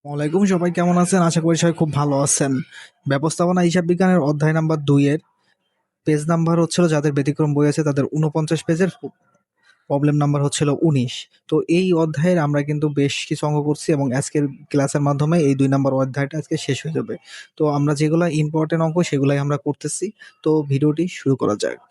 ওয়ালাইকুম, সবাই কেমন আছেন? আশা করি সবাই খুব ভালো আছেন। ব্যবস্থাপনা হিসাব বিজ্ঞানের অধ্যায় নাম্বার 2 এর পেজ নাম্বার হচ্ছিল, যাদের ব্যতিক্রম বই আছে তাদের 49 পেজের প্রবলেম নাম্বার হচ্ছিল 19। তো এই অধ্যায়ের আমরা কিন্তু বেশ কিছু অঙ্ক করছি এবং আজকের ক্লাসের মাধ্যমে এই 2 নাম্বার অধ্যায়টা আজকে শেষ হয়ে যাবে। তো আমরা যেগুলো ইম্পর্টেন্ট অঙ্ক সেগুলাই আমরা করতেছি। তো ভিডিওটি শুরু করা যাক।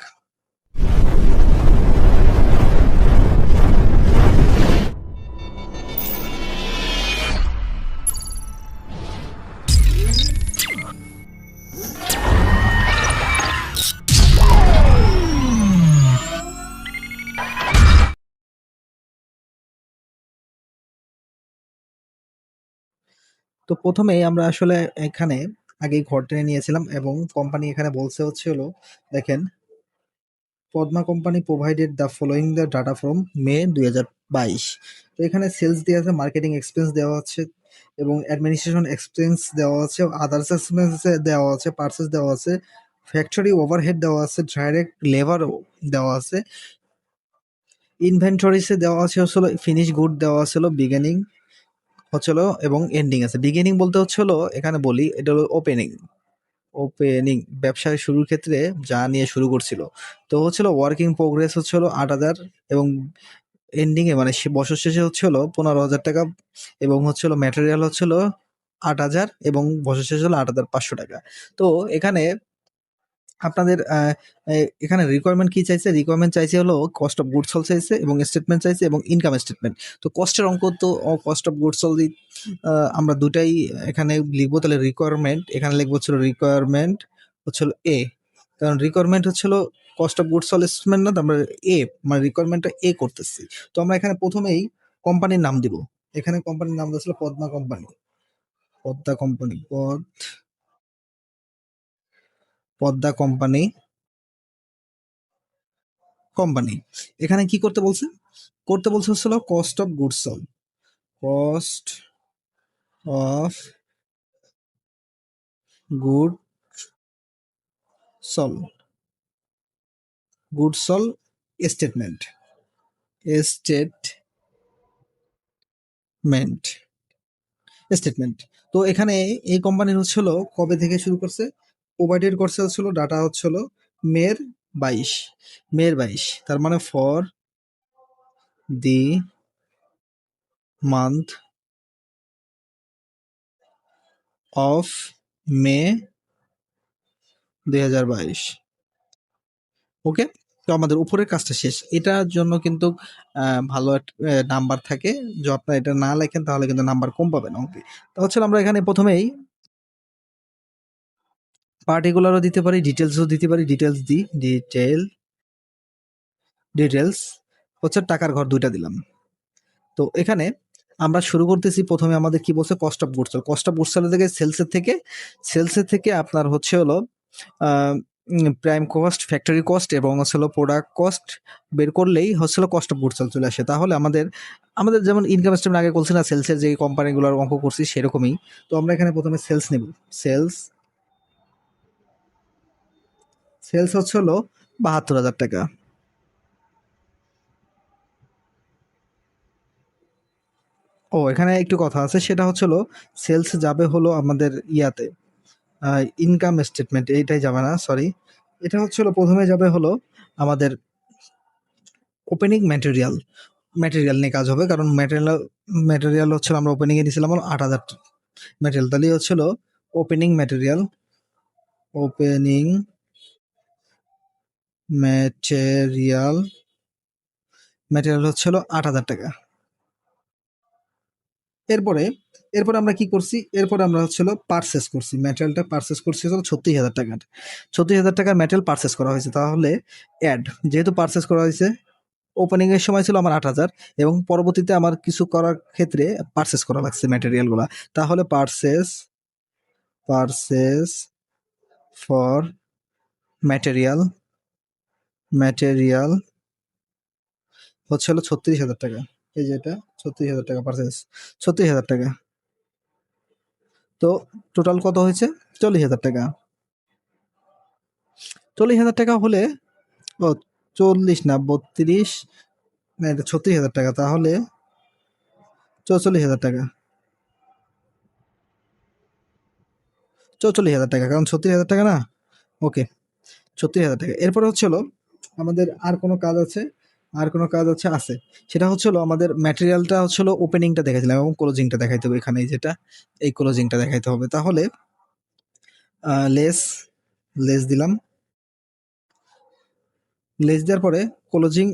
তো প্রথমেই আমরা আসলে এখানে আগেই ঘর টেনে নিয়েছিলাম এবং কোম্পানি এখানে বলছে হলো, দেখেন, Padma company provided the following the data from May 2022। তো এখানে সেলস দেওয়া আছে, মার্কেটিং এক্সপেন্স দেওয়া আছে এবং অ্যাডমিনিস্ট্রেশন এক্সপেন্স দেওয়া আছে, আদার্স এক্সপেন্স দেওয়া আছে, পার্সেস দেওয়া আছে, ফ্যাক্টরি ওভারহেড দেওয়া আছে, ডাইরেক্ট লেবারও দেওয়া আছে, ইনভেন্টরিসে দেওয়া আছে হচ্ছিল, ফিনিশ গুড দেওয়া ছিল, বিগিনিং হচ্ছিল এবং এন্ডিং আছে। বিগিনিং বলতে হচ্ছিল, এখানে বলি, এটা হলো ওপেনিং। ওপেনিং ব্যবসায় শুরুর ক্ষেত্রে যা নিয়ে শুরু করছিল। তো হচ্ছিল ওয়ার্কিং প্রোগ্রেস হচ্ছিল 8,000 এবং এন্ডিং এ মানে বছর শেষে হচ্ছিল 15,000 টাকা এবং হচ্ছিল ম্যাটেরিয়াল হচ্ছিল 8,000 এবং বছর শেষে হলো 8,500 টাকা। তো এখানে আপনাদের এখানে রিকোয়ারমেন্ট কি চাইছে? রিকোয়ারমেন্ট চাইছে হলো কস্ট অফ গুডস সোল্ড চাইছে এবং স্টেটমেন্ট চাইছে এবং ইনকাম স্টেটমেন্ট। তো কস্টের অঙ্ক তো কস্ট অফ গুডস সোল্ড আমরা দুটাই এখানে লিখবো। তাহলে রিকোয়ারমেন্ট এখানে লিখবো হচ্ছিল রিকোয়ারমেন্ট হচ্ছিল এ, কারণ রিকোয়ারমেন্ট হচ্ছিল cost of goods sold statement না, তো আমরা এ মানে রিকোয়ারমেন্টটা এ করতেছি। তো আমরা এখানে প্রথমেই কোম্পানির নাম দিব। এখানে কোম্পানির নাম দিয়েছিল Padma company. Padma company, Padma company, company. এখানে কি করতে বলছে? করতে বলছে হচ্ছিল cost of goods sold. Cost of good sold, good sold statement, statement, statement. তো এখানে এই কোম্পানির হচ্ছিল কবে থেকে শুরু করছে? প্রোভাইডেড করছে হচ্ছিল ডাটা হচ্ছিল মের 22, মের 22, তার মানে for the month of May 2022। ওকে, তো আমাদের উপরের কাজটা শেষ। এটার জন্য কিন্তু ভালো নাম্বার থাকে। যে আপনারা এটা না লেখেন তাহলে কিন্তু নাম্বার কম পাবেন অঙ্কে। তো হচ্ছে আমরা এখানে প্রথমেই পার্টিকুলারও দিতে পারি, ডিটেলসও দিতে পারি। ডিটেলস দিই, ডিটেলস হচ্ছে টাকার ঘর দুইটা দিলাম। তো এখানে আমরা শুরু করতেছি। প্রথমে আমাদের কি বলছে? Cost of goods sold. Cost of goods sold থেকে সেলসের থেকে আপনার হচ্ছে হলো প্রাইম কস্ট, ফ্যাক্টরি কস্ট এবং হচ্ছে প্রোডাক্ট কস্ট বের করলেই হচ্ছে কস্ট অফ গুডস সোল্ড চলে আসে। তাহলে আমাদের আমাদের যেমন ইনকাম স্টেটমেন্ট আগে বলছি না, সেলসের যে কোম্পানিগুলোর অঙ্ক করছি সেরকমই। তো আমরা এখানে প্রথমে সেলস নেব। সেলস সেলস হচ্ছে হলো 72,000 টাকা। ও, এখানে একটু কথা আছে, সেটা হচ্ছে হলো সেলস যাবে হলো আমাদের ইয়াতে, ইনকাম স্টেটমেন্ট এইটাই যাবে না, সরি। এটা হচ্ছে হলো প্রথমে যাবে হলো আমাদের ওপেনিং ম্যাটেরিয়াল। ম্যাটেরিয়াল নিয়ে কাজ হবে, কারণ ম্যাটেরিয়াল হচ্ছে আমরা ওপেনিং এ নিয়েছিলাম হলো 8,000 ম্যাটেরিয়াল। তাহলে হচ্ছিল opening material, opening material, material হচ্ছিল 8,000 টাকা। এরপরে এরপরে আমরা কি করছি? এরপরে আমরা হচ্ছিল পারচেস করছি, ম্যাটেরিয়ালটা পারচেস করছি হলো 36,000 টাকার। 36,000 টাকার ম্যাটেরিয়াল পারচেস করা হয়েছে। তাহলে অ্যাড, যেহেতু পারচেস করা হয়েছে, ওপেনিং এর সময় ছিল আমার 8,000 এবং পরবর্তীতে আমার কিছু করার ক্ষেত্রে পারচেস করা লাগছে ম্যাটেরিয়াল গুলা। তাহলে purchase, purchase for material, material হচ্ছে হলো 36,000 টাকা। এই যে এটা 36,000 টাকা পারচেস, 36,000 টাকা। তো টোটাল কত হয়েছে? 40,000 টাকা। 40,000 টাকা হলে, ও 40 না 32, না এটা 36,000 টাকা, তাহলে 44,000 টাকা। 44,000 টাকা, কারণ 36,000 টাকা না। ওকে, 36,000 টাকা। এরপরে হচ্ছে হলো আমাদের আর কোনো কাজ আছে, আর কোনো কাজ আছে। সেটা হচ্ছে হলো আমাদের ম্যাটেরিয়ালটা হচ্ছে হলো ওপেনিংটা দেখাইছিলাম এবং ক্লোজিংটা দেখাইতে হবে। এখানে যেটা এই ক্লোজিংটা দেখাইতে হবে। তাহলে লেস লেস দিলাম, লেস দেওয়ার পরে ক্লোজিং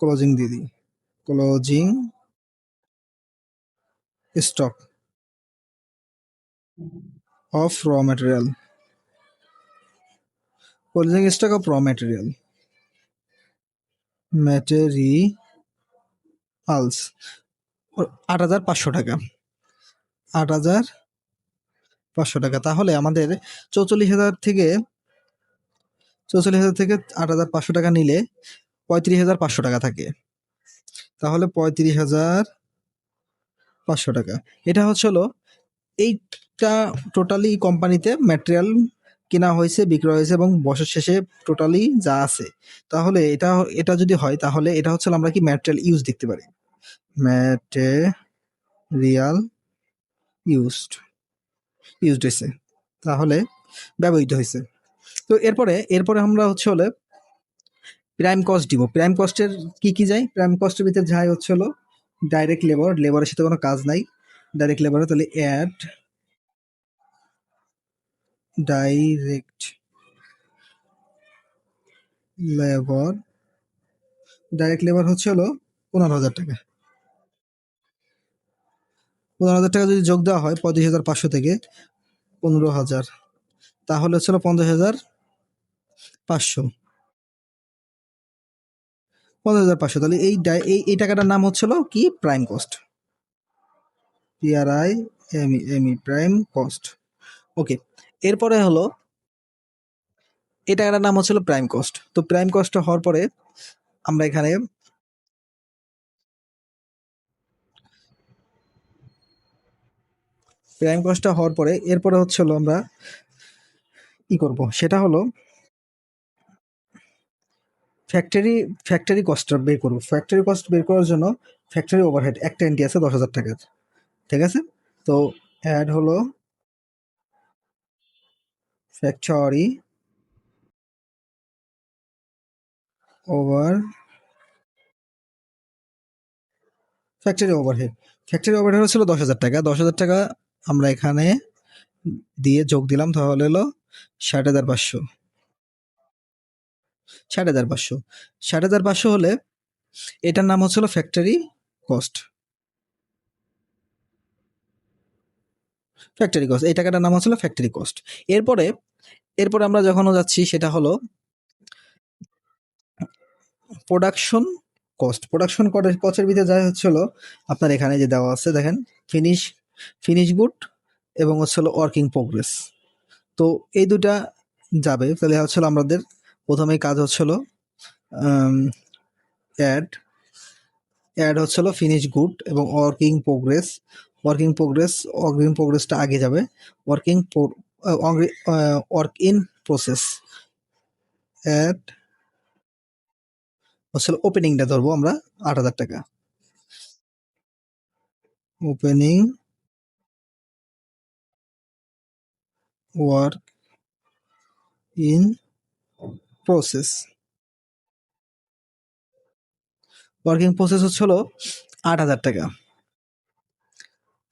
ক্লোজিং দিয়ে দিই, ক্লোজিং স্টক অফ র ম্যাটেরিয়াল, ক্লোজিং স্টক অফ র ম্যাটেরিয়াল, ম্যাটেরিয়ালস 8,500 টাকা, 8,500 টাকা। তাহলে আমাদের 44,000 থেকে 8,500 টাকা নিলে 35,500 টাকা থাকে। তাহলে 35,500 টাকা। এটা হচ্ছে হলো এইটা টোটালি কোম্পানিতে ম্যাটেরিয়াল কেনা হয়েছে, বিক্রয় হয়েছে এবং বছর শেষে টোটালি যা আছে। তাহলে এটা যদি হয় তাহলে এটা হচ্ছে আমরা কি ম্যাটেরিয়াল ইউজ দেখতে পারি, ম্যাটেরিয়াল ইউজড হয়েছে, তাহলে ব্যবহৃত হয়েছে। তো এরপরে আমরা হচ্ছে হলে প্রাইম কস্ট দিব। প্রাইম কস্টের কি যায়, প্রাইম কস্টের ভিতরে যায় হচ্ছে হলো ডাইরেক্ট লেবারের সাথে কোনো কাজ নাই, ডাইরেক্ট লেবারে। তাহলে add direct labour, direct labour হচ্ছে হলো 15,000 টাকা। 15,000 টাকা যদি যোগ দেওয়া হয় 35,500 থেকে 15,000, তাহলে হচ্ছে 50,500, 50,500। তাহলে এই টাকাটার নাম হচ্ছিল কি, prime cost, PRIME, prime cost. Okay, এরপরে হলো এই টাকাটার নাম হচ্ছিল প্রাইম কস্ট। তো প্রাইম কস্ট হওয়ার পরে আমরা এখানে প্রাইম কস্টটা হওয়ার পরে এরপরে হচ্ছে হলো আমরা কি করব, সেটা হলো ফ্যাক্টরি কস্টটা বের করবো। ফ্যাক্টরি কস্ট বের করার জন্য ফ্যাক্টরি ওভারহেড একটা এন্ট্রি আছে 10,000 টাকার, ঠিক আছে। তো অ্যাড হলো factory over factory overhead. Factory overhead হচ্ছিল 10,000 টাকা। 10,000 টাকা আমরা এখানে দিয়ে যোগ দিলাম, তাহলে হলো 60,500, 60,500, 60,500 হলে এটার নাম হচ্ছিল ফ্যাক্টরি কস্ট, ফ্যাক্টরি কস্ট। এই টাকাটার নাম হচ্ছিল ফ্যাক্টরি কস্ট। এরপরে আমরা যখন যাচ্ছি সেটা হলো প্রোডাকশন কস্ট। প্রোডাকশন কস্টের ভিতরে যা হচ্ছিল আপনার এখানে যে দেওয়া আছে দেখেন, ফিনিশ গুড এবং হচ্ছে হলো ওয়ার্কিং প্রোগ্রেস। তো এই দুটা যাবে। তাহলে হচ্ছিল আমাদের প্রথমেই কাজ হচ্ছিল অ্যাড হচ্ছিল ফিনিশ গুড এবং ওয়ার্কিং প্রোগ্রেসটা আগে যাবে। ওয়ার্ক ইন প্রসেস অ্যাড হচ্ছিল ওপেনিংটা ধরবো আমরা 8,000 টাকা, opening work in process, working process হচ্ছিল 8,000 টাকা।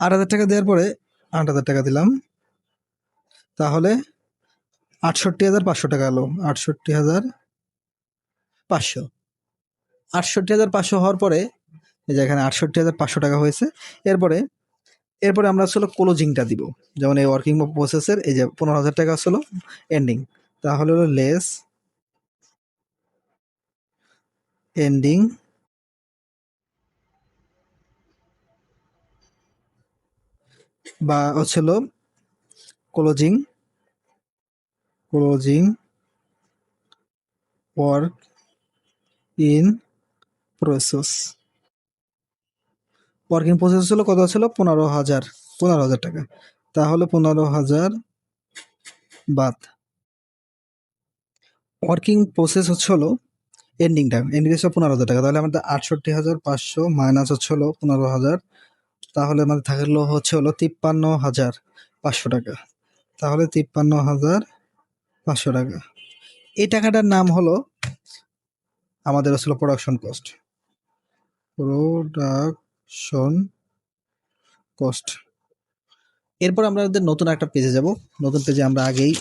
8,000 টাকা দেওয়ার পরে 8,000 টাকা দিলাম, তাহলে 68,500 টাকা এলো। 68,500, 68,500 হওয়ার পরে এই যে এখানে 68,500 টাকা হয়েছে। এরপরে আমরা হচ্ছিল ক্লোজিংটা দিব, যেমন এই ওয়ার্কিং প্রসেসের এই যে 15,000 টাকা হচ্ছিল এন্ডিং, তাহলে হলো লেস এন্ডিং বা হচ্ছিল closing work in process. Working process ছিল কত, ছিল 15,000 টাকা। তাহলে 15,000 বাদ ওয়ার্কিং প্রসেস হচ্ছে হলো এন্ডিং ছিল 15,000 টাকা। তাহলে আমাদের 68,500 মাইনাস হচ্ছে হলো 15,000, তাহলে আমাদের থাকলো হচ্ছে হলো 53,500 টাকা। তাহলে 53,500 টাকা। এই টাকাটার নাম হলো আমাদের আসলে প্রোডাকশন কস্ট। Production cost. এরপর আমরা আমাদের নতুন একটা পেজে যাব। নতুন পেজে আমরা আগেই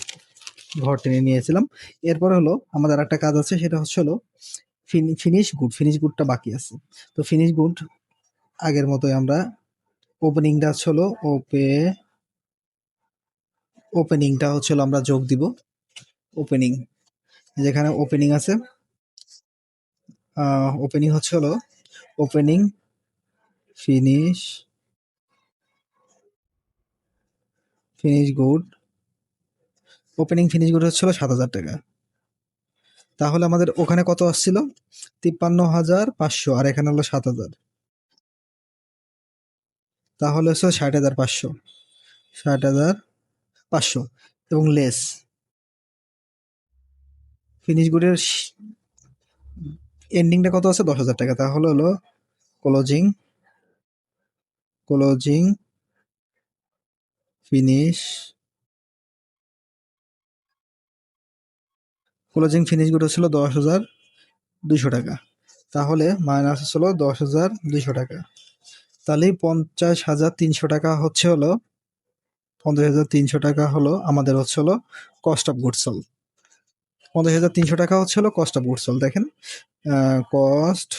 ঘর টেনে নিয়েছিলাম। এরপর হলো আমাদের একটা কাজ আছে, সেটা হচ্ছে হলো ফিনিশ গুড। ফিনিশ গুডটা বাকি আছে। তো ফিনিশ গুড আগের মতোই আমরা ওপেনিংটা হচ্ছে হলো ওপেনিংটা হচ্ছে হলো আমরা যোগ দিব। ওপেনিং, যেখানে ওপেনিং আছে, ওপেনিং হচ্ছে হলো opening finish finish good. Opening finish good হচ্ছিল 7,000 টাকা। তাহলে আমাদের ওখানে কত আসছিল? 53,500, আর এখানে হলো 7,000। তাহলে হচ্ছে 60,500। 60,500 এবং লেস ফিনিশ গুডের এন্ডিংটা কত আছে? 10,000 টাকা। তাহলে হলো closing closing finish closing finish good হচ্ছিল 10,200 টাকা। তাহলে মাইনাস হচ্ছিল 10,200 টাকা। তাহলে 50,300 টাকা হচ্ছে হলো 50,300 টাকা হলো আমাদের হচ্ছে হলো কস্ট অফ গুডস সোল্ড। 50,300 টাকা হচ্ছে হলো কস্ট অফ গুডস সোল্ড। দেখেন, কস্ট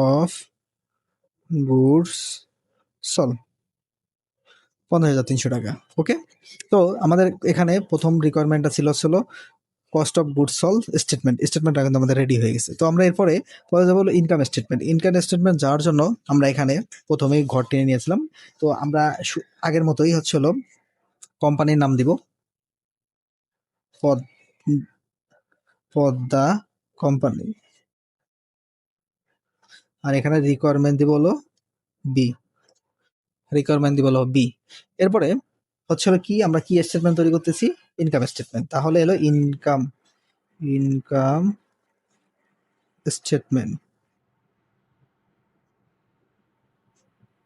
অফ গুডস সোল্ড 50,300 টাকা। ওকে, তো আমাদের এখানে প্রথম রিকোয়ারমেন্টটা ছিল cost of goods sold statement. স্টেটমেন্টটা কিন্তু আমাদের রেডি হয়ে গেছে। তো আমরা এরপরে পরে যাবো হলো ইনকাম স্টেটমেন্ট। ইনকাম স্টেটমেন্ট যাওয়ার জন্য আমরা এখানে প্রথমেই ঘর টেনে নিয়েছিলাম। তো আমরা আগের মতোই হচ্ছে হলো কোম্পানির নাম দিব, পদ পদ্মা কোম্পানি, আর এখানে রিকোয়ারমেন্ট দিব হলো বি। রিকোয়ারমেন্ট দিব হলো বি। এরপরে হচ্ছে হলো কি, আমরা কি স্টেটমেন্ট তৈরি করতেছি? Income statement. তাহলে এলো ইনকাম স্টেটমেন্ট।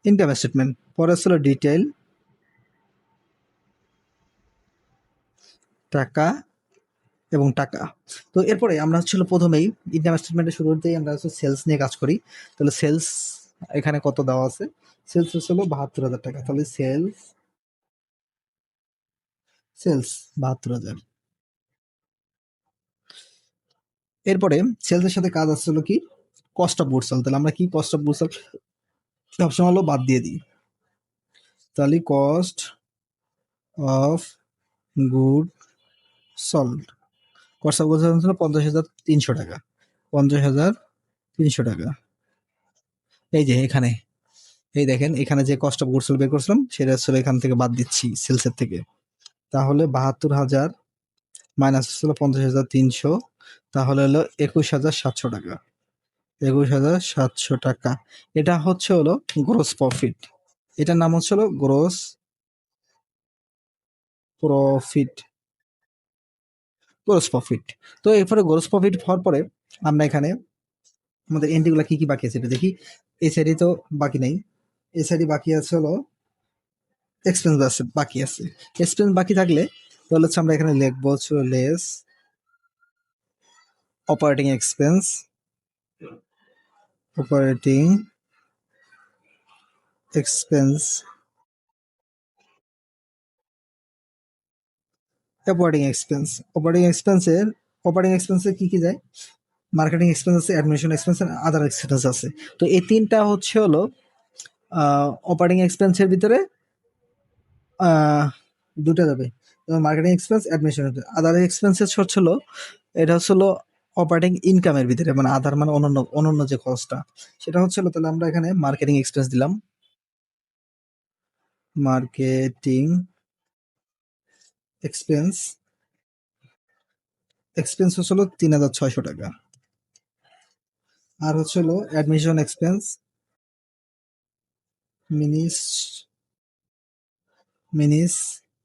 ইনকাম স্টেটমেন্ট পরে ছিল ডিটেইল টাকা এবং টাকা। তো এরপরে আমরা হচ্ছিল প্রথমেই ইনকাম স্টেটমেন্টের শুরুতেই আমরা হচ্ছে সেলস নিয়ে কাজ করি। তাহলে সেলস এখানে কত দেওয়া আছে? সেলস হচ্ছিল 72,000 টাকা। তাহলে সেলস 72,000। এরপরে সেলসের সাথে কাজ আসছিল কি? Cost of goods sold. তাহলে আমরা কি কস্ট অফ গুডস সোল্ড সবসময় হলো বাদ দিয়ে দিই। তাহলে cost of good sold, cost of goods sold ছিল 50,300 টাকা। 50,300 টাকা। এই যে এখানে, এই দেখেন এখানে যে কস্ট অফ গুডস সোল্ড বের করছিলাম সেটা আসলে এখান থেকে বাদ দিচ্ছি সেলসের থেকে। তাহলে 72,000 মাইনাস ছিল 50,300, তাহলে হলো 21,700 টাকা। 21,700 টাকা। এটা হচ্ছে হলো গ্রোস প্রফিট। এটার নাম হচ্ছে হলো গ্রোস প্রফিট। Gross profit. তো এরপরে গ্রোস প্রফিট হওয়ার পরে আমরা এখানে আমাদের এন্ট্রিগুলো কি কি বাকি আছে এটা দেখি। এই সাইডে তো বাকি নাই। এই সাইডে বাকি আছে হলো এক্সপেন্স বাকি আছে। এক্সপেন্স বাকি থাকলে তাহলে হচ্ছে আমরা এখানে লিখবো হচ্ছে less operating expense. Operating expense operating expense. Operating এক্সপেন্সে কি কি যায়? মার্কেটিং এক্সপেন্স আছে, অ্যাডমিনিস্ট্রেশন এক্সপেন্স, আদার এক্সপেন্স আছে। তো এই তিনটা হচ্ছে হলো অপারেটিং এক্সপেন্সের ভিতরে দুটো যাবে, মার্কেটিং এক্সপেন্স, অ্যাডমিনিস্ট্রেশন। আদার এক্সপেন্সেস হচ্ছে হলো এটা হচ্ছে হলো অপারেটিং ইনকামের ভিতরে, মানে আদার মানে অনন্য অনন্য যে খরচটা সেটা হচ্ছে হলো। তাহলে আমরা এখানে মার্কেটিং এক্সপেন্স দিলাম। মার্কেটিং এক্সপেন্স হচ্ছে হলো 3,600 টাকা। আর হচ্ছে হলো অ্যাডমিশন এক্সপেন্স মিনিস মিনিস্ট্রেটিভ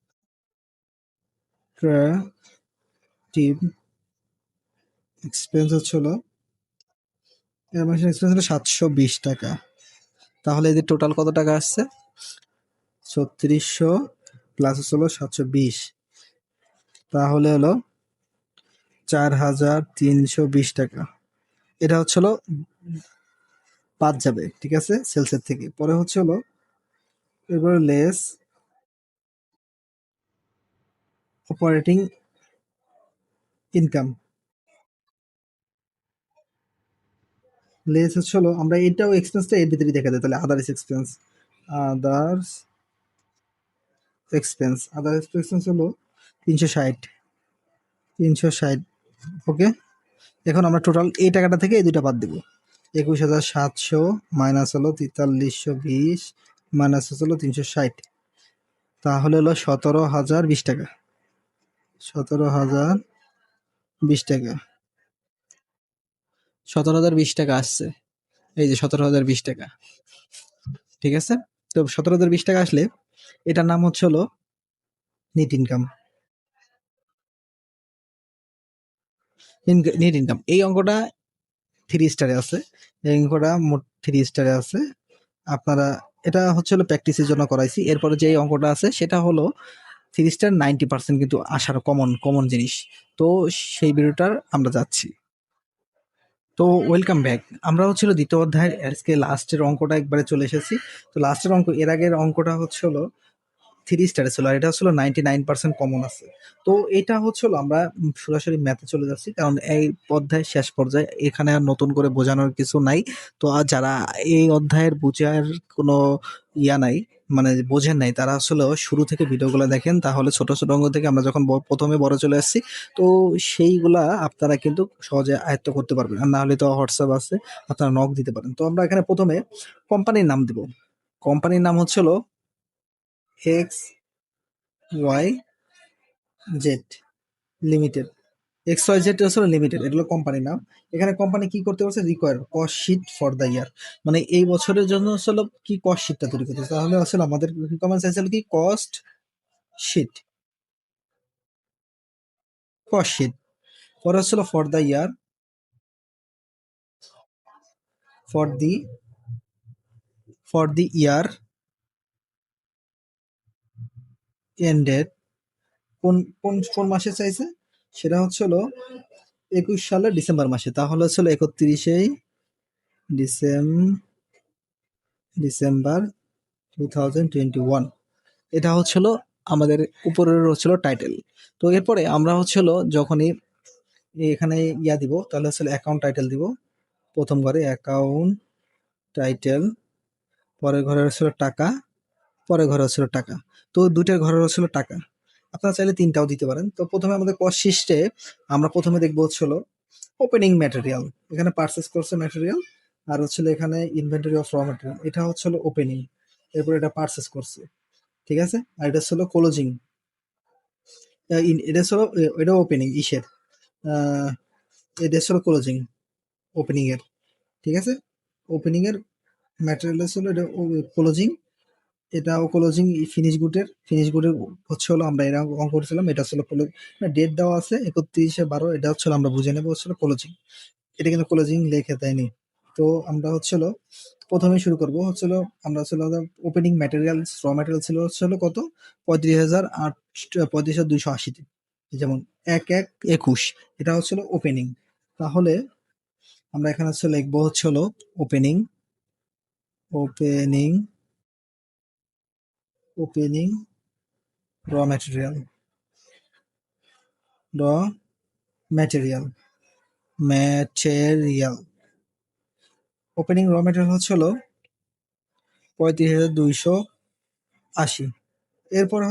এক্সপেন্স হচ্ছে হলো অ্যাডমিশন এক্সপেন্স হলো 720 টাকা। তাহলে এদের টোটাল কত টাকা আসছে? 3600 প্লাস হলো 720, তাহলে হলো 4,320 টাকা। এটা হলো বাদ যাবে, ঠিক আছে, সেলসের থেকে। পরে হলো এরপরে লেস অপারেটিং ইনকাম। লেস হলো আমরা এটাও এক্সপেন্সটা এর ভিতরে দেখা যায়, তাহলে others expense, others others expense হলো 360, 360। ওকে, এখন আমরা টোটাল এই টাকাটা থেকে এই দুইটা বাদ দিব। 21,700 মাইনাস হলো 4320 মাইনাস হলো 360, তাহলে হলো 17,020 টাকা। 17,020 টাকা, 17,020 টাকা আসছে। এই যে 17,020 টাকা, ঠিক আছে। তো 17,020 টাকা আসলে এটার নাম হলো নেট ইনকাম। নেট ইনকাম এই অঙ্কটা 3 স্টারে আছে, এই অঙ্কটা মোট 3 স্টারে আছে। আপনারা এটা হলো প্র্যাকটিসের জন্য করাইছি। এরপরে যে অঙ্কটা আছে সেটা হলো 3 স্টার 90% কিন্তু আসার কমন কমন জিনিস। তো সেই ভিডিওটার আমরা যাচ্ছি। তো ওয়েলকাম ব্যাক। আমরা দ্বিতীয় অধ্যায়ের আজকে লাস্টের অঙ্কটা একবারে চলে এসেছি। তো লাস্টের অঙ্ক, এর আগের অঙ্কটা হলো 3 স্টারে ছিল, আর এটা 99% কমন আছে। তো এটা আমরা সরাসরি ম্যাথে চলে যাচ্ছি, কারণ এই অধ্যায়ের শেষ পর্যায়ে এখানে আর নতুন করে বোঝানোর কিছু নাই। তো আর যারা এই অধ্যায়ের বুঝার কোনো ইয়া নাই, মানে বোঝেন নাই, তারা শুরু থেকে ভিডিওগুলো দেখেন, তাহলে ছোট ছোট অঙ্ক থেকে আমরা যখন প্রথমে বড় চলে আসছি, তো সেইগুলা আপনারা কিন্তু সহজে আয়ত্ত করতে পারবেন। আর না হলে তো হোয়াটসঅ্যাপ আছে, আপনারা নক দিতে পারেন। তো আমরা এখানে প্রথমে কোম্পানির নাম দিব। কোম্পানির নাম হলো X Y Z limited. X Y Z limited, এটা হলো কোম্পানির নাম। এখানে কোম্পানি কি করতে পারছে, require cost sheet for the year, মানে এই বছরের জন্য কি কস্ট শিটটা তৈরি করতে। তাহলে আমাদের রিকোয়ারমেন্ট চাইছিল কি কস্ট শিট, কস্ট শিট। পরে for the year, for the year ended, কোন কোন কোন মাসে চাইছে, সেটা হলো 21 সালের ডিসেম্বর মাসে। তাহলে 31শে ডিসেম্বর 2021। এটা আমাদের উপরের টাইটেল। তো এরপরে আমরা যখনই এখানে ইয়া দিব, তাহলে অ্যাকাউন্ট টাইটেল দিব। প্রথম ঘরে অ্যাকাউন্ট টাইটেল, পরের ঘরে টাকা, পরের ঘরে টাকা। তো দুইটার ঘরে টাকা। আপনারা চাইলে তিনটাও দিতে পারেন। তো প্রথমে আমাদের কস্ট শিটে আমরা প্রথমে দেখবো ওপেনিং ম্যাটেরিয়াল। এখানে পারচেস করছে ম্যাটেরিয়াল, আর এখানে ইনভেন্টরি অফ র ম্যাটেরিয়াল, এটা ওপেনিং। এরপর এটা পারচেস করছে, ঠিক আছে। আর এটা ক্লোজিং, এটা এটা ওপেনিং ইসের, এটা ক্লোজিং ওপেনিং এর, ঠিক আছে। ওপেনিং এর ম্যাটেরিয়াল এটা ক্লোজিং, এটাও ক্লোজিং। ফিনিশ গুডের আমরা এরা অঙ্ক করছিলাম, এটা ডেট দেওয়া আছে 31/12, এটা আমরা বুঝে নেবো ক্লোজিং। এটা কিন্তু ক্লোজিং লিখে দেয়নি। তো আমরা প্রথমে শুরু করবো আমরা ওপেনিং ম্যাটেরিয়াল র ম্যাটেরিয়াল ছিল কত, 35,280, যেমন 1/1/21, এটা ওপেনিং। তাহলে আমরা এখানে লিখবো ওপেনিং, ওপেনিং ওপেনিং র ম্যাটেরিয়াল, র ম্যাটেরিয়াল ম্যাটেরিয়াল ওপেনিং র ম্যাটেরিয়াল 35,280। এরপরে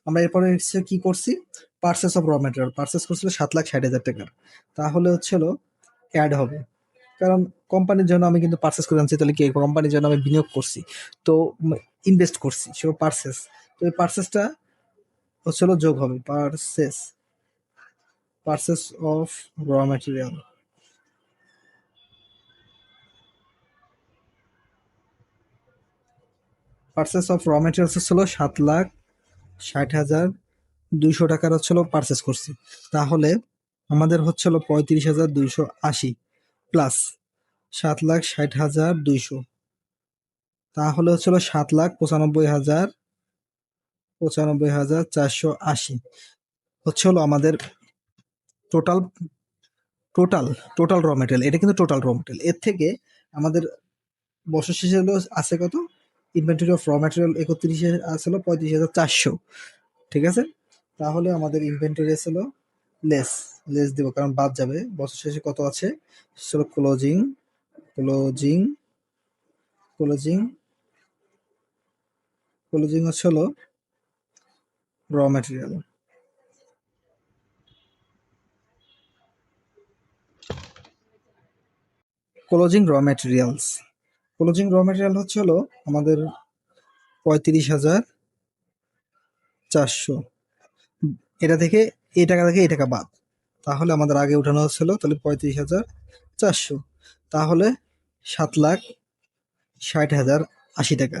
আমরা এরপরে কি করছি, পার্সেস অফ র ম্যাটেরিয়াল পার্সেস করছিল 7,60,000 টাকার। তাহলে অ্যাড হবে, কারণ কোম্পানির জন্য আমি কিন্তু পার্সেস করে আনছি, তাহলে কি কোম্পানির জন্য আমি বিনিয়োগ করছি, তো ইনভেস্ট করছি, সে পার্সেস। তো এই পার্সেসটা যোগ হবে, পার্সেস অফ র ম্যাটেরিয়াল। পার্সেস অফ র ম্যাটেরিয়ালস 7,60,200 টাকার পার্সেস করছি। তাহলে আমাদের 35,280 প্লাস 7,60,200, তাহলে 7,95,000 95,480 হচ্ছে হলো আমাদের টোটাল টোটাল টোটাল র মেটেরিয়াল। এটা কিন্তু টোটাল র মেটেরিয়াল। এর থেকে আমাদের বছর শেষে হলো আছে কত, ইনভেন্টরি অফ র মেটেরিয়াল 31-এ আসলো 35,400। ঠিক আছে, তাহলে আমাদের ইনভেন্টরি হলো লেস লেস দিব কারণ বাদ যাবে। বছর শেষে কত আছে হলো ক্লোজিং ক্লোজিং ক্লোজিং ক্লোজিং হচ্ছে হলো র material. Closing raw materials closing র মেটেরিয়াল হচ্ছে হলো আমাদের 35,400। এটা থেকে এই টাকা থেকে এই টাকা বাদ, তাহলে আমাদের আগে উঠানো হচ্ছিল তাহলে 35,400, তাহলে 7,60,080 টাকা।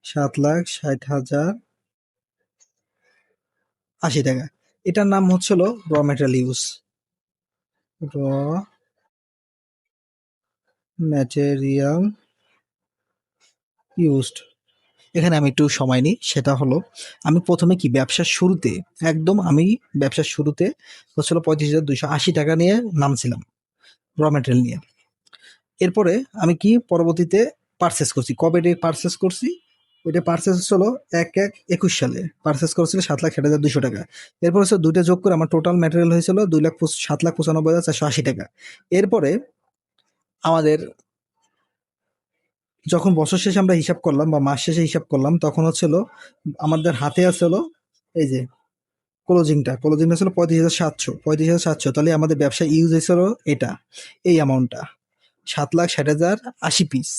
7,60,080 টাকা। এটার নাম হচ্ছিল র মেটেরিয়াল ইউজ। র ম্যাটেরিয়াল ইউজড। এখানে আমি একটু সময় নিই, সেটা হলো আমি প্রথমে কি ব্যবসার শুরুতে, একদম আমি ব্যবসার শুরুতে হচ্ছিল 35,280 টাকা নিয়ে নামছিলাম র মেটেরিয়াল নিয়ে। এরপরে আমি কি পরবর্তীতে পারচেস করছি, কবে ডে পারচেস করছি, ওইটা পারচেস হচ্ছিল 1/1/21 সালে পারচেস করেছিল 7,60,200 টাকা। এরপর হচ্ছে দুইটা যোগ করে আমার টোটাল ম্যাটেরিয়াল হয়েছিল 7,95,480 টাকা। এরপরে আমাদের যখন বছর শেষে আমরা হিসাব করলাম বা মাস শেষে হিসাব করলাম তখন হচ্ছিল আমাদের হাতে আসছিল এই যে ক্লোজিংটা ছিল 35,700। তাহলে আমাদের ব্যবসায় ইউজ হয়েছিল এটা, এই অ্যামাউন্টটা 7,60,080 পিস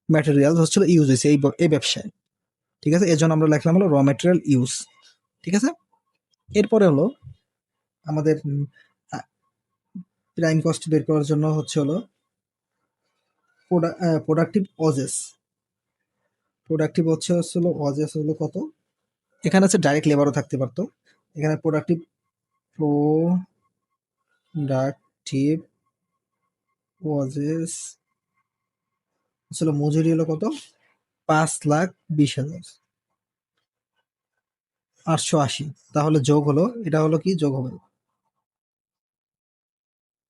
ম্যাটেরিয়াল হচ্ছিল ইউজ হয়েছে এই ব্যবসায়। ঠিক আছে, এর জন্য আমরা লিখলাম হলো র ম্যাটেরিয়াল ইউজ। ঠিক আছে, এরপরে হলো আমাদের প্রাইম কস্ট বের করার জন্য হচ্ছে হলো প্রোডাক্টিভ অজেস। প্রোডাক্টিভ হচ্ছিল অজেস হলো কত, এখানে হচ্ছে ডাইরেক্ট লেবারও থাকতে পারতো। এখানে প্রোডাক্টিভ ওয়াজেস হচ্ছিল মজুরি হলো কত, 5,20,880। তাহলে যোগ হলো, এটা হলো কি যোগ হবে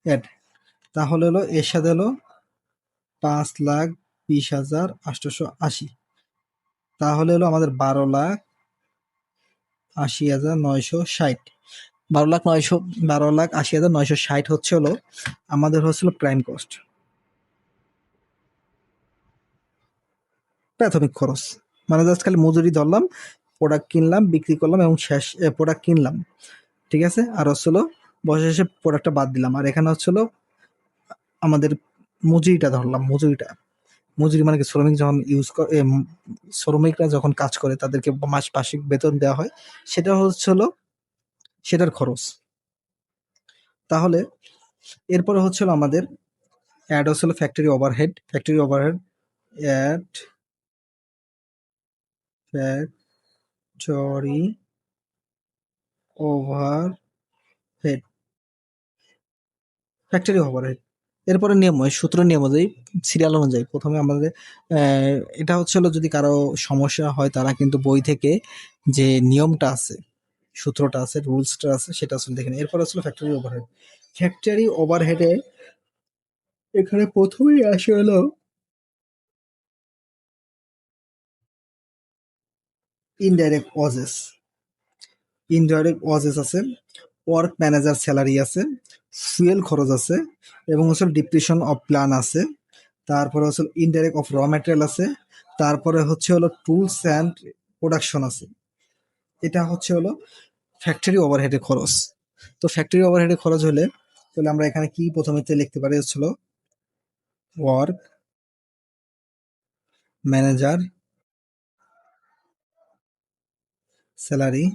অ্যাড, তাহলে হলো এর সাথে হলো 5,20,880, তাহলে হলো আমাদের 12,80,960। 12,80,960 হচ্ছে হলো আমাদের হচ্ছিল প্রাইম কস্ট, প্রাথমিক খরচ। মানে জাস্ট খালি মজুরি ধরলাম, প্রোডাক্ট কিনলাম, বিক্রি করলাম এবং শেষ প্রোডাক্ট কিনলাম। ঠিক আছে, আর হচ্ছিল বছর শেষে প্রোডাক্টটা বাদ দিলাম। আর এখানে হচ্ছিল আমাদের মজুরিটা ধরলাম, মজুরি মানে কি, শ্রমিক যখন শ্রমিকরা যখন কাজ করে তাদেরকে মাসিক বেতন দেওয়া হয়, সেটা হচ্ছিল সেটার খরচ। তাহলে এরপরে হচ্ছিল আমাদের অ্যাড হচ্ছিল factory overhead add factory overhead factory overhead. এরপরে নিয়ম হয়, নিয়ম অনুযায়ী, সিরিয়াল অনুযায়ী প্রথমে আমাদের এটা হচ্ছে হলো যদি কারো সমস্যা হয় তারা কিন্তু বই থেকে যে নিয়মটা আছে, সূত্রটা আছে, রুলসটা আছে, সেটা আসলে দেখে নেয়। এরপর আসলে ফ্যাক্টরি ওভারহেডে এখানে প্রথমেই আসে হলো ইনডাইরেক্ট ওয়াজেস। আছে, ওয়ার্ক ম্যানেজার স্যালারি আছে, ফুয়েল খরচ আছে, এবং হচ্ছে ডিপ্রিশন অফ প্ল্যান আছে। তারপরে হচ্ছে ইনডাইরেক্ট অফ র ম্যাটেরিয়াল আছে। তারপরে হচ্ছে হলো টুলস অ্যান্ড প্রোডাকশন আছে। এটা হচ্ছে হলো ফ্যাক্টরি ওভারহেডের খরচ। তো ফ্যাক্টরি ওভারহেডের খরচ হলে তাহলে আমরা এখানে কি প্রথমে লিখতে পারি হচ্ছিল ওয়ার্ক ম্যানেজার স্যালারি।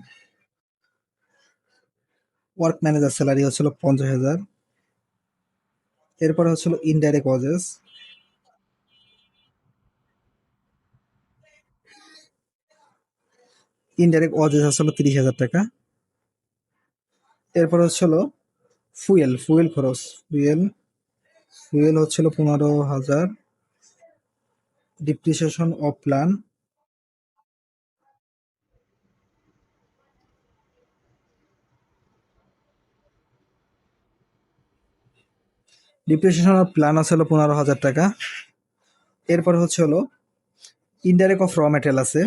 হচ্ছিল 50,000। এরপরে হচ্ছিল ইনডাইরেক্ট ওয়াজেস। হচ্ছিল 30,000 টাকা। এরপর হচ্ছিল ফুয়েল খরচ। ফুয়েল ফুয়েল হচ্ছিল 15,000। Depreciation of plan depreciation plan আছে হলো 15,000 টাকা। এরপরে হচ্ছে হলো ইনডাইরেক্ট অফ র ম্যাটেরিয়াল আছে,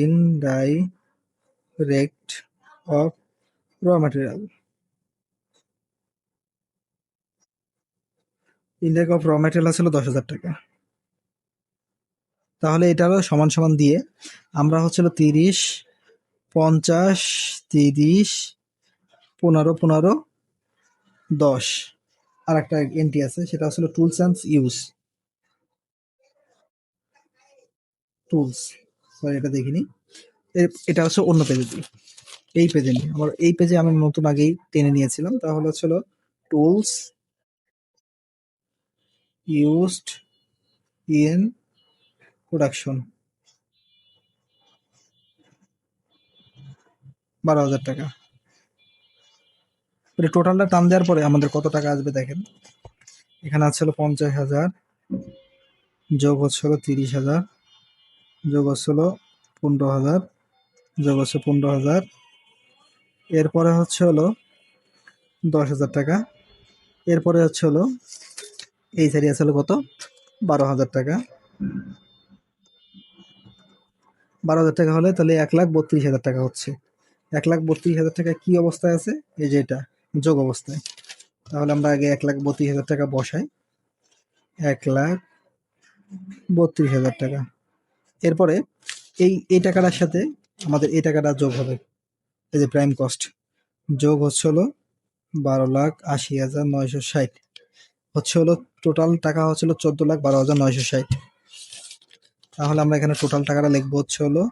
ইনডাইরেক্ট অফ র ম্যাটেরিয়াল, ইনডাইরেক্ট অফ র ম্যাটেরিয়াল আছে হলো 10,000 টাকা। তাহলে এটা হলো সমান সমান দিয়ে আমরা হচ্ছে হলো 30, 50, 30, 15, 15, 10 আর একটা এন্ট্রি আছে, সেটা হচ্ছে tools and use, tools, sorry এটা দেখিনি। এটা হচ্ছে অন্য পেজে দিই, এই পেজে নিই, আমার এই পেজে আমি নতুন আগেই টেনে নিয়েছিলাম। তাহলে হচ্ছে টুলস ইউজড ইন প্রোডাকশন 12,000 টাকা। টোটালটা টান দেওয়ার পরে আমাদের কত টাকা আসবে দেখেন, এখানে আছে হলো 50,000, যোগ হচ্ছে হলো 30,000, যোগ হচ্ছে হলো 15,000, যোগ হচ্ছে 15,000, এরপরে হচ্ছে হলো 10,000 টাকা, এরপরে হচ্ছে হলো এই সারি আছে হলো কত, 12,000 টাকা। 12,000 টাকা হলে তাহলে 1,32,000 টাকা হচ্ছে। 1,32,000 টাকা কি অবস্থায় আছে, এই যে এটা যোগ অবস্থায়। তাহলে আমরা আগে 1,32,000 টাকা বসাই, 1,32,000 টাকা। এরপরে এই টাকাটার সাথে আমাদের এই টাকাটা যোগ হবে, এই যে প্রাইম কস্ট, যোগ হচ্ছে হলো 12,80,960, হচ্ছে হলো টোটাল টাকা হচ্ছে হলো 14,12,960। তাহলে আমরা এখানে টোটাল টাকাটা লিখবো হচ্ছে হলো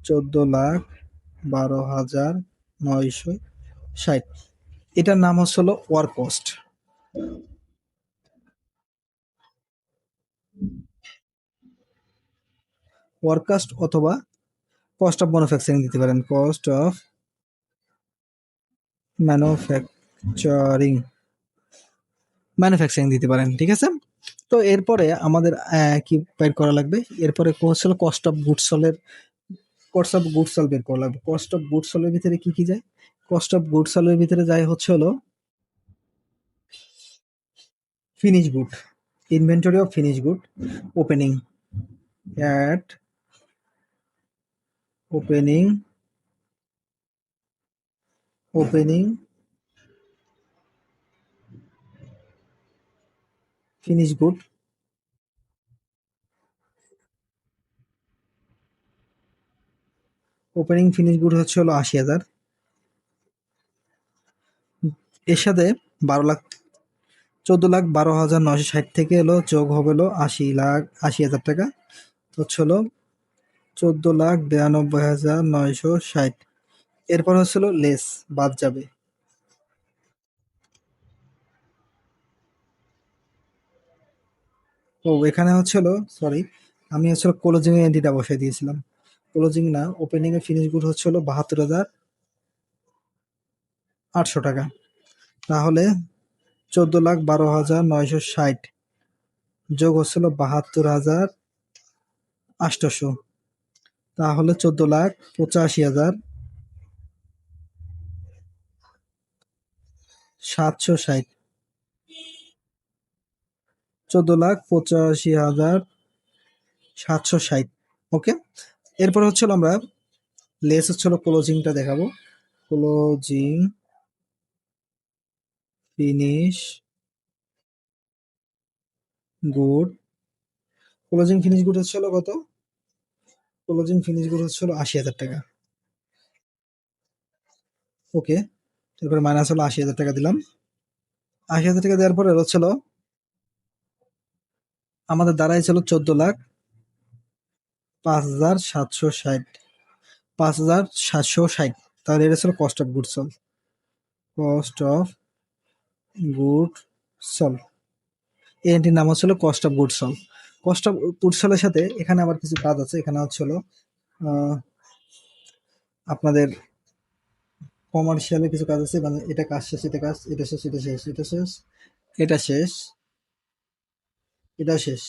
14,12,960। এটার নাম হচ্ছে হলো ওয়ার্ক কস্ট। ওয়ার্ক কস্ট অথবা কস্ট অফ ম্যানুফ্যাকচারিং দিতে পারেন, কস্ট অফ ম্যানুফ্যাকচারিং, ম্যানুফ্যাকচারিং দিতে পারেন, ঠিক আছে। তো এরপরে আমাদের কি বের করা লাগবে, এরপরে হচ্ছে কস্ট অফ গুডস সোল্ডের, কস্ট অফ গুডস সোল্ড বের করা লাগবে। কস্ট অফ গুডস সোল্ডের ভিতরে কি কি যায়, কস্ট অফ গুডস সোল্ডের ভিতরে যায় হচ্ছে হলো finish good, inventory of finish good, opening, at opening, opening finish good, opening finish good হচ্ছে হলো 80,000। এর সাথে 12,00,000, 14,12,960 থেকে এলো যোগ হবে হলো 80,00,000 টাকা, হচ্ছে হলো 14,92,960। এরপর হচ্ছে হলো লেস, বাদ যাবে। ও এখানে হচ্ছে হলো, সরি, আমি হচ্ছে ক্লোজিং এর এন্ট্রিটা বসাই দিয়েছিলাম, ক্লোজিং না, ওপেনিং এর ফিনিশ গুড হচ্ছে হলো 72,800 টাকা। তাহলে 14,12,960 যোগ হচ্ছিল 72,800, তাহলে 14,85,760, 14,85,760। ওকে, এরপর হচ্ছিল আমরা লেস হচ্ছিল ক্লোজিংটা দেখাবো, closing finish good, closing finish good হচ্ছিল কত, ক্লোজিং ফিনিশ গুড হচ্ছিল 80,000 টাকা। ওকে, এরপরে মাইনাস হলো 80,000 টাকা দিলাম। 80,000 টাকা দেওয়ার পরে হচ্ছিল আমাদের দাঁড়াইছিল 14,05,760, 5,760। তাহলে এটা ছিল cost of good sold, cost of good sold, এই এন্ট্রির নাম হচ্ছিল cost of good sold. Cost of good সোলের সাথে এখানে আবার কিছু কাজ আছে, এখানে হচ্ছিল আপনাদের কমার্শিয়ালের কিছু কাজ আছে, মানে এটা কাজ শেষ, এটা কাজ, এটা শেষ, এটা শেষ, এটা শেষ, এটা শেষ, এটা শেষ,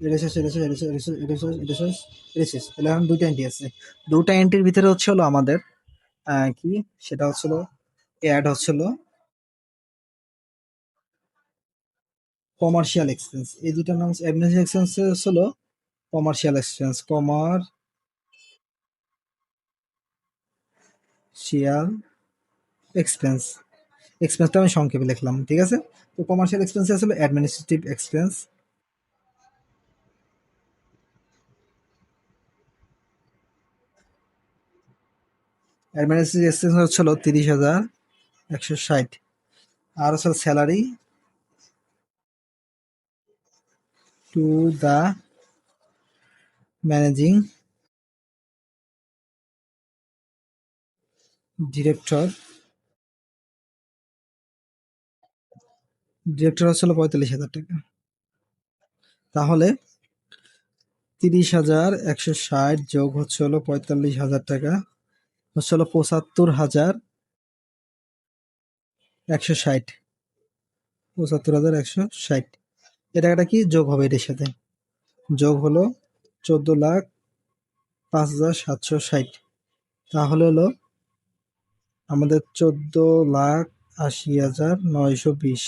এটা শেষ, এটা শেষ, এটা শেষ, এটা শেষ, এটা শেষ, এটা শেষ। তাহলে এখন দুইটা এন্ট্রি আছে, দুটা এন্ট্রির ভিতরে হচ্ছে হলো আমাদের কি, সেটা হচ্ছিল অ্যাড হচ্ছিল কমার্শিয়াল এক্সপেন্স, এই দুটার নাম হচ্ছে অ্যাডমিনিস্ট্রেটিভ এক্সপেন্স হলো কমার্শিয়াল এক্সপেন্স, কমার্শিয়াল এক্সপেন্স, এক্সপেন্সটা আমি সংক্ষেপে লিখলাম, ঠিক আছে। তো কমার্শিয়াল এক্সপেন্স হলো অ্যাডমিনিস্ট্রেটিভ এক্সপেন্স, অ্যাডমিনিস্ট্রেটিভ এক্সপেন্স হচ্ছিল 30,160, আর হচ্ছে salary to the managing director, director হচ্ছিল 45,000 টাকা। তাহলে 30,160 যোগ হচ্ছে হলো 45,000 টাকা, হচ্ছে হলো 75,160, 75,160। এ টাকাটা কি যোগ হবে এটার সাথে? যোগ হলো 14,05,760। তাহলে হলো আমাদের 14,80,920,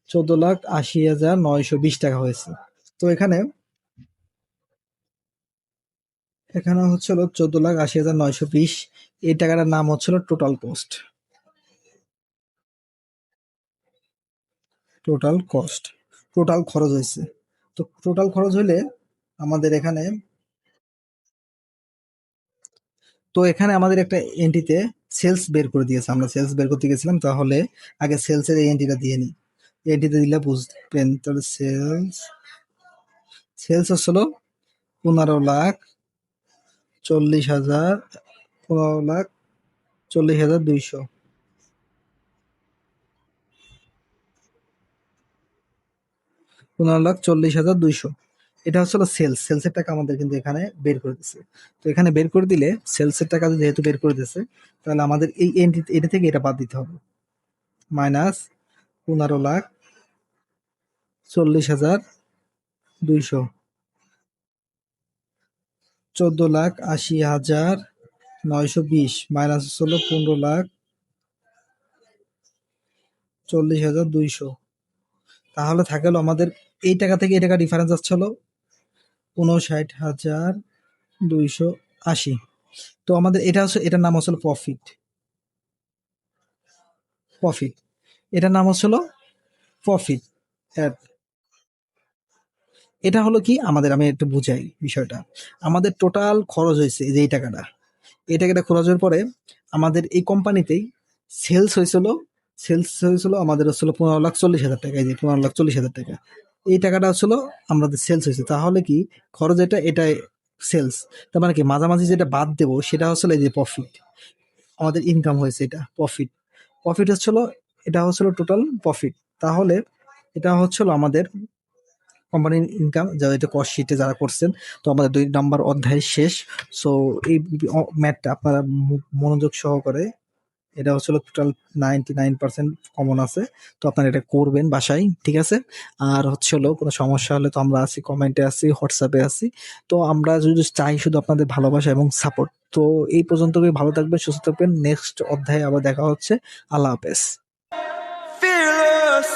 14,80,920 টাকা হয়েছে। তো এখানে এখানে হচ্ছে হলো 14,80,920, এই টাকাটার নাম হচ্ছিল total cost, total cost, total খরচ হয়েছে। তো টোটাল খরচ হলে আমাদের এখানে, তো এখানে আমাদের একটা এন্ট্রিতে সেলস বের করে দিয়েছে, আমরা সেলস বের করতে গেছিলাম, তাহলে আগে সেলসের এই এন্ট্রিটা দিয়ে নিই, এন্ট্রিতে দিলে বুঝবেন। তাহলে সেলস, সেলস হচ্ছিল 15,40,000, 15,40,200, 15,40,200, এটা হচ্ছিল সেলস, সেলসের টাকা আমাদের কিন্তু এখানে বের করে দিচ্ছে। তো এখানে বের করে দিলে সেলসের টাকা যেহেতু বের করে দিচ্ছে, তাহলে আমাদের এই এন্ট্রি, এটা থেকে এটা বাদ দিতে হবে, মাইনাস 15,40,200, 14,80,920 মাইনাস হলো 15,40,200। তাহলে থাকে হলো আমাদের এই টাকা থেকে এই টাকা ডিফারেন্স আসছে হলো 59,280। তো আমাদের এটা হচ্ছে, এটার নাম হচ্ছিল প্রফিট, প্রফিট, এটার নাম হচ্ছিল প্রফিট। এটা হলো কি আমাদের, আমি একটু বুঝাই বিষয়টা, আমাদের টোটাল খরচ হয়েছে যে এই টাকাটা, এই টাকাটা খরচ হওয়ার পরে আমাদের এই কোম্পানিতেই সেলস হয়েছিল, সেলস হয়েছিল আমাদের হচ্ছিল 15,40,000 টাকা, এই যে 15,40,000 টাকা, এই টাকাটা হচ্ছিল আমাদের সেলস হয়েছে। তাহলে কি খরচ এটা, এটাই সেলস, তার মানে কি মাঝামাঝি যেটা বাদ দেবো সেটা হচ্ছিল এই যে প্রফিট, আমাদের ইনকাম হয়েছে, এটা প্রফিট, প্রফিট হচ্ছিল, এটা হচ্ছিল টোটাল প্রফিট। তাহলে এটা হচ্ছিল আমাদের কোম্পানির ইনকাম, যা এটা কস্ট শিটে যারা করছেন। তো আমাদের 2 নাম্বার অধ্যায় শেষ। সো এই ম্যাথটা আপনারা মনোযোগ সহকারে, এটা হচ্ছিল টোটাল 99% কমন আছে, তো আপনারা এটা করবেন বাসায়, ঠিক আছে। আর হচ্ছে হলো কোনো সমস্যা হলে তো আমরা আছি, কমেন্টে আছি, হোয়াটসঅ্যাপে আছি। তো আমরা যদি চাই শুধু আপনাদের ভালোবাসা এবং সাপোর্ট। তো এই পর্যন্তই, ভালো থাকবেন, সুস্থ থাকবেন, নেক্সট অধ্যায়ে আবার দেখা হচ্ছে। আল্লাহ হাফেজ। Fearless.